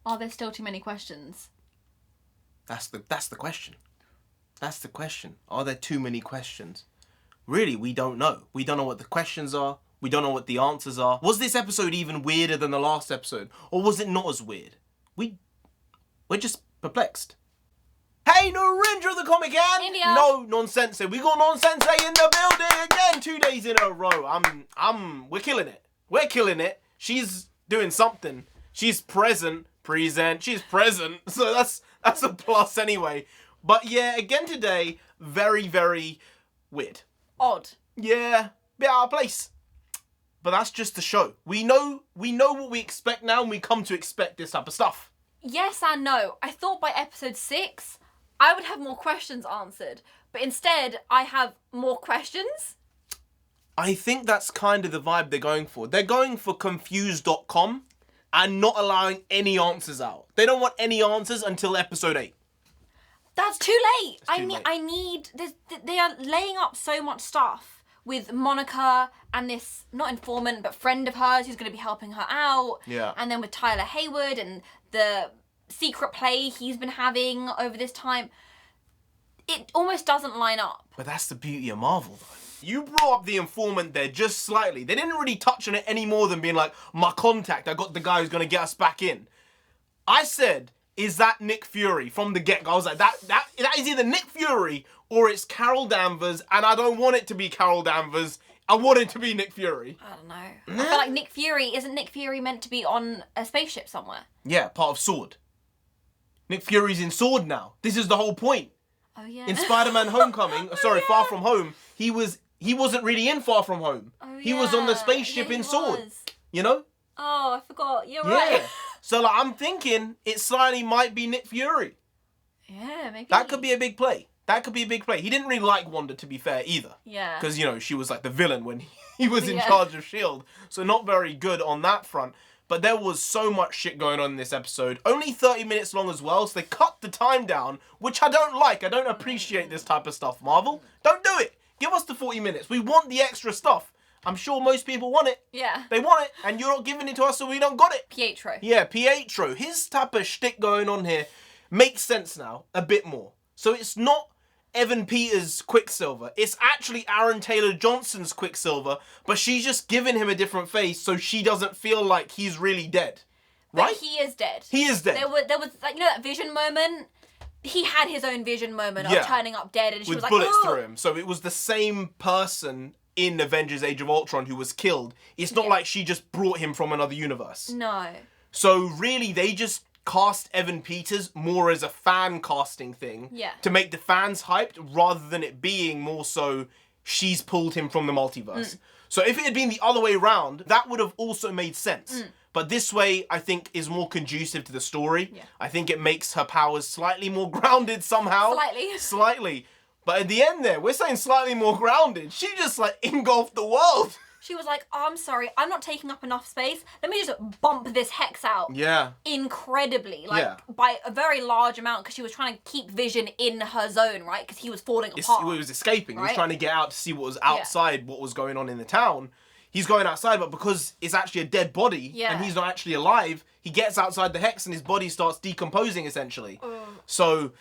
Are there still too many questions? That's the question. That's the question. Are there too many questions? Really, we don't know. We don't know what the questions are. We don't know what the answers are. Was this episode even weirder than the last episode? Or was it not as weird? We're just perplexed. Hey, NarendraTheComic and India. No Nonsense. We got Nonsense in the building again, 2 days in a row. We're killing it. We're killing it. She's doing something. She's present. She's present. So that's a plus anyway. But yeah, again today, very, very weird. Odd. Yeah, bit out of place. But that's just the show. We know what we expect now, and we come to expect this type of stuff. Yes and no. I thought by episode 6, I would have more questions answered. But instead, I have more questions. I think that's kind of the vibe they're going for. They're going for confused.com and not allowing any answers out. They don't want any answers until episode 8. That's too late. Late. I need... They are laying up so much stuff with Monica and this, not informant, but friend of hers who's going to be helping her out. Yeah. And then with Tyler Hayward and the secret play he's been having over this time. It almost doesn't line up. But that's the beauty of Marvel, though. You brought up the informant there just slightly. They didn't really touch on it any more than being like, my contact, I got the guy who's going to get us back in. I said, is that Nick Fury from the get-go? I was like, that is either Nick Fury or it's Carol Danvers, and I don't want it to be Carol Danvers. I want it to be Nick Fury. I don't know. I feel like isn't Nick Fury meant to be on a spaceship somewhere? Yeah, part of S.w.o.r.D. Nick Fury's in S.w.o.R.D. now. This is the whole point. Oh, yeah. In Spider-Man Homecoming, Far From Home, he wasn't really in Far From Home. Oh, he was on the spaceship in S.w.o.R.D. You know? Oh, I forgot. You're right. So like, I'm thinking it slightly might be Nick Fury. Yeah, maybe. That could be a big play. He didn't really like Wanda, to be fair, either. Yeah. Because, she was like the villain when he was in Yeah. charge of S.h.I.E.L.D. So not very good on that front. But there was so much shit going on in this episode. Only 30 minutes long as well, so they cut the time down, which I don't like. I don't appreciate this type of stuff, Marvel. Don't do it. Give us the 40 minutes. We want the extra stuff. I'm sure most people want it. Yeah. They want it, and you're not giving it to us, so we don't got it. Pietro. Yeah, Pietro. His type of shtick going on here makes sense now, a bit more. So it's not Evan Peters' Quicksilver. It's actually Aaron Taylor-Johnson's Quicksilver, but she's just giving him a different face so she doesn't feel like he's really dead. Right? But he is dead. He is dead. There was like, that vision moment? He had his own vision moment of turning up dead, and she with was like, bullets "Ugh." through him. So it was the same person in Avengers Age of Ultron who was killed. It's not like she just brought him from another universe. No. So really, they just cast Evan Peters more as a fan casting thing. Yeah. To make the fans hyped, rather than it being more so she's pulled him from the multiverse. So if it had been the other way around, that would have also made sense. But this way, I think, is more conducive to the story. Yeah. I think it makes her powers slightly more grounded somehow. Slightly. But at the end there, we're saying slightly more grounded. She just, engulfed the world. She was like, "Oh, I'm sorry, I'm not taking up enough space. Let me just bump this hex out." Yeah. Incredibly. By a very large amount, because she was trying to keep Vision in her zone, right? Because he was falling apart. He was escaping. Right? He was trying to get out to see what was outside, what was going on in the town. He's going outside, but because it's actually a dead body, and he's not actually alive, he gets outside the hex and his body starts decomposing, essentially. So,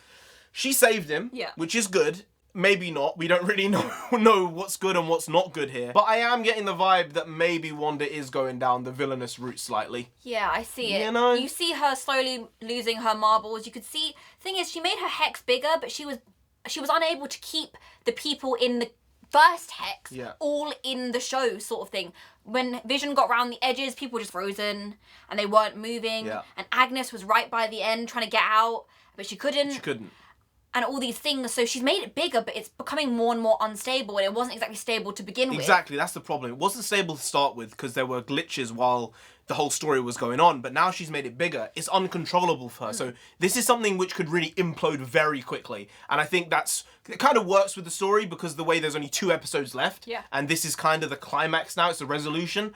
she saved him, which is good. Maybe not. We don't really know what's good and what's not good here. But I am getting the vibe that maybe Wanda is going down the villainous route slightly. Yeah, I see it. You see her slowly losing her marbles. You could see... Thing is, she made her hex bigger, but she was unable to keep the people in the first hex all in the show, sort of thing. When Vision got around the edges, people were just frozen and they weren't moving. Yeah. And Agnes was right by the end trying to get out, but she couldn't. And all these things, so she's made it bigger, but it's becoming more and more unstable, and it wasn't exactly stable to begin with. Exactly, that's the problem. It wasn't stable to start with because there were glitches while the whole story was going on, but now she's made it bigger. It's uncontrollable for her. So this is something which could really implode very quickly. And I think it kind of works with the story because the way there's only 2 episodes left, and this is kind of the climax now, it's the resolution.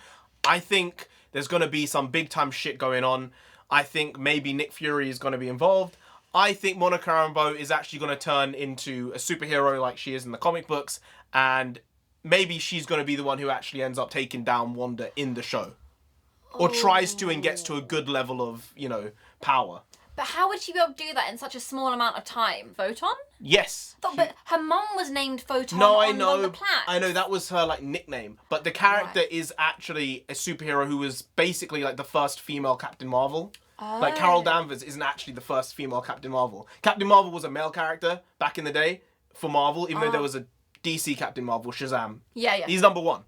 I think there's going to be some big time shit going on. I think maybe Nick Fury is going to be involved. I think Monica Rambeau is actually going to turn into a superhero like she is in the comic books, and maybe she's going to be the one who actually ends up taking down Wanda in the show. Or tries to and gets to a good level of, you know, power. But how would she be able to do that in such a small amount of time? Photon? Yes. But her mum was named Photon on the plaque. I know, that was her, like, nickname. But the character is actually a superhero who was basically, like, the first female Captain Marvel. Oh. Like, Carol Danvers isn't actually the first female Captain Marvel. Captain Marvel was a male character back in the day for Marvel, even though there was a DC Captain Marvel, Shazam. Yeah. He's number one.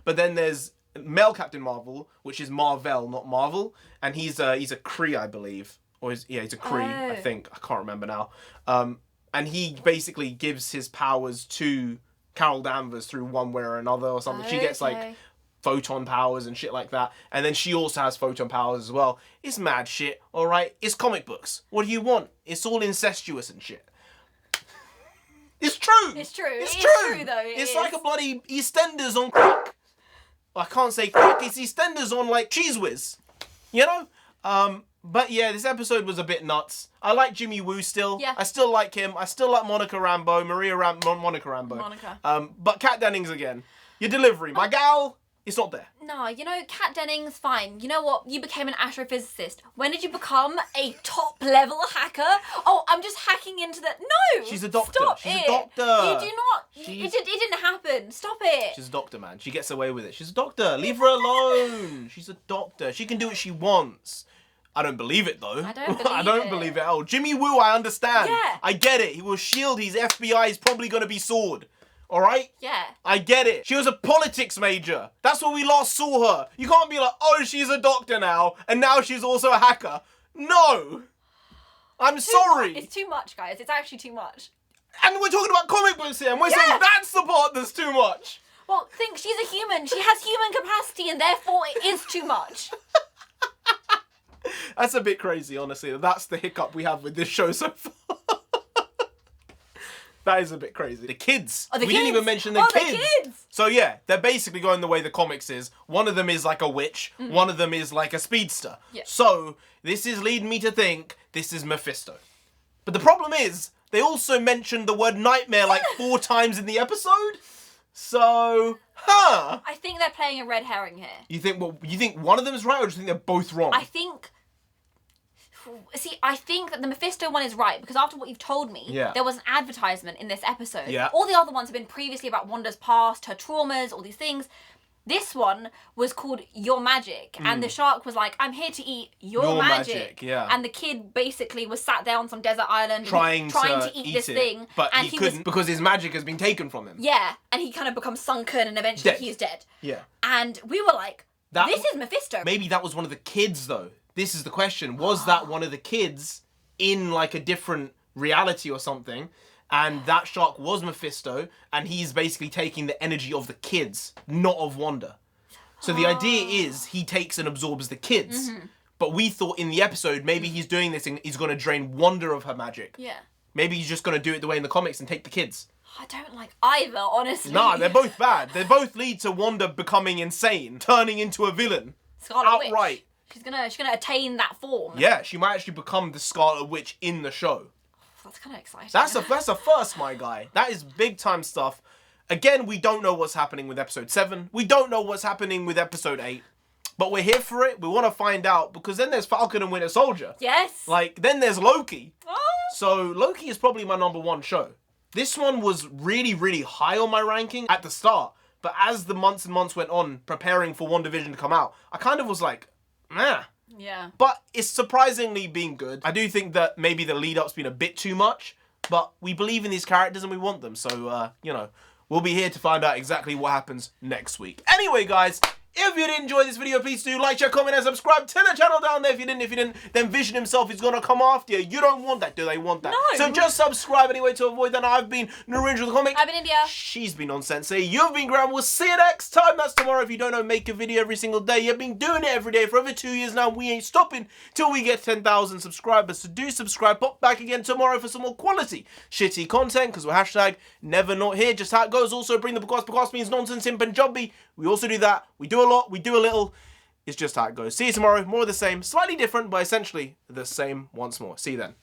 But then there's male Captain Marvel, which is Marvel, not Marvel, and he's a Kree, I believe, or he's a Kree, I think. I can't remember now. And he basically gives his powers to Carol Danvers through one way or another or something. She gets like photon powers and shit like that, and then she also has photon powers as well. It's mad shit, all right. It's comic books. What do you want? It's all incestuous and shit. It's true. It's true. It's true though. It's like a bloody EastEnders on crack. I can't say crack, it's EastEnders on, like, Cheese Whiz. You know? But yeah, this episode was a bit nuts. I like Jimmy Woo still. Yeah. I still like him. I still like Monica Rambeau. Monica Rambeau. Monica. But Kat Dennings again. Your delivery. My gal, it's not there. No, you know, Kat Dennings, fine. You know what? You became an astrophysicist. When did you become a top-level hacker? Oh, I'm just hacking into the... No! She's a doctor. Stop She's it. a doctor. You do not... It didn't happen. Stop it. She's a doctor, man. She gets away with it. She's a doctor. Leave her alone. She's a doctor. She can do what she wants. I don't believe it, though. I don't believe it at all. Jimmy Woo, I understand. Yeah. I get it. He was S.W.o.r.d. He's FBI. He's probably going to be S.w.o.r.d. All right? Yeah. I get it. She was a politics major. That's where we last saw her. You can't be like, oh, she's a doctor now, and now she's also a hacker. No. I'm sorry. It's too much, guys. It's actually too much. And we're talking about comic books here, and we're saying that's the part that's too much. Well, think she's a human. She has human capacity, and therefore it is too much. That's a bit crazy, honestly. That's the hiccup we have with this show so far. That is a bit crazy. The kids. Oh, the we kids. didn't even mention the kids. The kids. So yeah, they're basically going the way the comics is. One of them is like a witch. One of them is like a speedster. Yeah. So this is leading me to think this is Mephisto. But the problem is, they also mentioned the word nightmare like 4 times in the episode. So, I think they're playing a red herring here. You think one of them is right, or do you think they're both wrong? I think that the Mephisto one is right, because after what you've told me, there was an advertisement in this episode. Yeah. All the other ones have been previously about Wanda's past, her traumas, all these things. This one was called Your Magic, and the shark was like, I'm here to eat your magic. Yeah. And the kid basically was sat there on some desert island trying to eat this thing. But and he couldn't because his magic has been taken from him. Yeah, and he kind of becomes sunken and eventually he's dead. Yeah. And we were like, this is Mephisto. Maybe that was one of the kids, though. This is the question. Was that one of the kids in, like, a different reality or something? And that shark was Mephisto, and he's basically taking the energy of the kids, not of Wanda. So the idea is he takes and absorbs the kids. But we thought in the episode, maybe he's doing this and he's going to drain Wanda of her magic. Yeah. Maybe he's just going to do it the way in the comics and take the kids. I don't like either, honestly. Nah, they're both bad. They both lead to Wanda becoming insane, turning into a villain. Scarlet outright. Witch. She's gonna attain that form. Yeah, she might actually become the Scarlet Witch in the show. That's kind of exciting. That's a first, my guy. That is big time stuff. Again, we don't know what's happening with episode 7. We don't know what's happening with episode 8. But we're here for it. We want to find out, because then there's Falcon and Winter Soldier. Yes. Like, then there's Loki. Oh. So Loki is probably my #1 show. This one was really, really high on my ranking at the start. But as the months and months went on, preparing for Wandavision to come out, I kind of was like, meh. Yeah. But it's surprisingly been good. I do think that maybe the lead-up's been a bit too much, but we believe in these characters and we want them. So, you know, we'll be here to find out exactly what happens next week. Anyway, guys, if you did enjoy this video, please do like, share, comment, and subscribe to the channel down there. If you didn't, then Vision himself is going to come after you. You don't want that. Do they want that? No. So just subscribe anyway to avoid that. I've been NarendraTheComic. I've been India. She's been on Sensei. You've been Graham. We'll see you next time. That's tomorrow. If you don't know, make a video every single day. You've been doing it every day for over 2 years now. We ain't stopping till we get 10,000 subscribers. So do subscribe. Pop back again tomorrow for some more quality shitty content, because we're hashtag never not here. Just how it goes. Also bring the because means nonsense in Punjabi. We also do that. We do a lot. We do a little. It's just how it goes. See you tomorrow. More of the same. Slightly different, but essentially the same once more. See you then.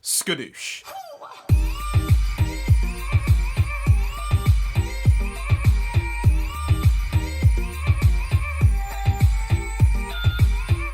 Skadoosh.